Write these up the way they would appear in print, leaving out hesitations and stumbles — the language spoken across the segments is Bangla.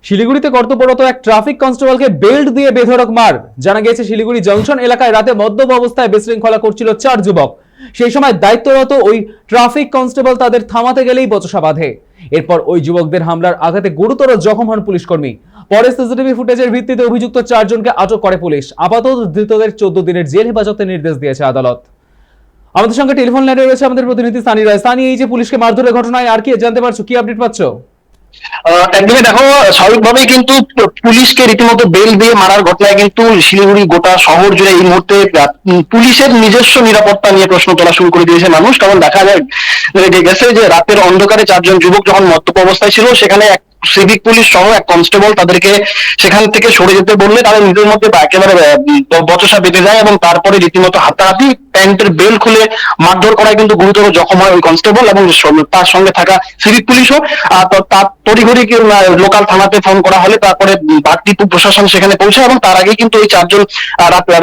শিলিগুড়িতে কর্তব্যরত এক ট্রাফিক কনস্টেবলকে বেল্ট দিয়ে বেধড়ক মার। জানা গিয়েছে শিলিগুড়ি জংশন এলাকায় রাতে মদ্যপ অবস্থায় বিশৃঙ্খলা করছিল 4 যুবক। সেই সময় দায়িত্বরত ওই ট্রাফিক কনস্টেবল তাদের থামাতে গেলেই বচসা বাঁধে। এরপর ওই যুবকদের হামলার আঘাতে গুরুতর জখম হন পুলিশ কর্মী। পরে সিসিটিভি ফুটেজের ভিত্তিতে অভিযুক্ত 4 জনকে আটক করে পুলিশ। আপাতত ধৃতদের 14 দিনের জেল হেফাজতের নির্দেশ দিয়েছে আদালত। আমাদের সঙ্গে টেলিফোন লাইনে রয়েছে আমাদের প্রতিনিধি সানি রায়। সানি, এই যে পুলিশকে মারধরের ঘটনায় আর কি জানতে পারছো, কি আপডেট পাচ্ছ? একদমই দেখো, স্বাভাবিকভাবেই কিন্তু পুলিশকে রীতিমতো বেল দিয়ে মারার ঘটনায় কিন্তু শিলিগুড়ি গোটা শহর জুড়ে এই মুহূর্তে পুলিশের নিজস্ব নিরাপত্তা নিয়ে প্রশ্ন তোলা শুরু করে দিয়েছে মানুষ। কারণ দেখা গেছে যে রাতের অন্ধকারে 4 জন যুবক যখন মদ্যপ অবস্থায় ছিল, সেখানে এক সিভিক পুলিশ সহ এক কনস্টেবল তাদেরকে সেখান থেকে সরে যেতে বললে তারা নিজের মধ্যে একেবারে বচসা বেঁধে যায় এবং তারপরে রীতিমতো হাতাহাতি, প্যান্টের বেল খুলে মারধর করায় কিন্তু গুরুতর জখম হয় ওই কনস্টেবল এবং তার সঙ্গে থাকা সিভিক পুলিশও। তার তড়িঘড়ি লোকাল থানাতে ফোন করা হলে তারপরে বাড়তি প্রশাসন সেখানে পৌঁছায় এবং তার আগে কিন্তু এই 4 জন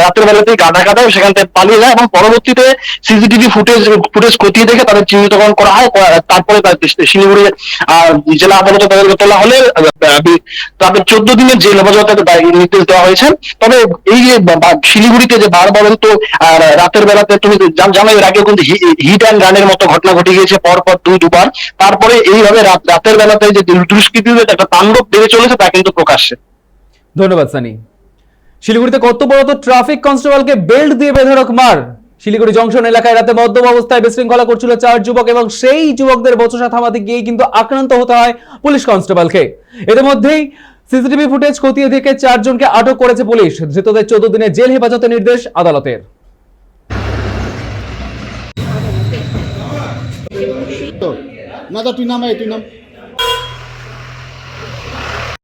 রাতের বেলাতেই গাদা গাদায় সেখান থেকে পালিয়ে যায় এবং পরবর্তীতে সিসিটিভি ফুটেজ খতিয়ে দেখে তাদের চিহ্নিতকরণ করা হয়। তারপরে শিলিগুড়ি জেলা আদালতে তাদেরকে তোলা হলে তাদের 14 দিনের জেল হেফাজতের নির্দেশ দেওয়া হয়েছে। তবে এই যে শিলিগুড়িতে যে বারবারন্ত রাতের বেলাতে তুমি জানো, এর আগে কিন্তু হিট অ্যান্ড রানের মতো ঘটনা ঘটে গিয়েছে পরপর দুবার। তারপরে এইভাবে রাতের বেলাতে যে দুষ্কৃতীদের একটা তাণ্ডব বেড়ে চলেছে তা কিন্তু প্রকাশ্যে। ধন্যবাদ সানি। শিলিগুড়িতে কর্তব্যরত ট্রাফিক কনস্টেবলকে বেল্ট দিয়ে বেধড়ক মার। শিলিগুড়ি জংশন এলাকায় রাতে মদ্যপ অবস্থায় বিশৃঙ্খলা করছিল 4 যুবক এবং সেই যুবকদের বচসা থামাতে গিয়ে কিন্তু আক্রান্ত হতে হয় পুলিশ কনস্টেবলকে। এর মধ্যেই সিসিটিভি ফুটেজ খতিয়ে দেখে 4 জনকে আটক করেছে পুলিশ। ধৃতদের 14 দিনের জেল হেফাজতের নির্দেশ আদালতের। না, তুই নাম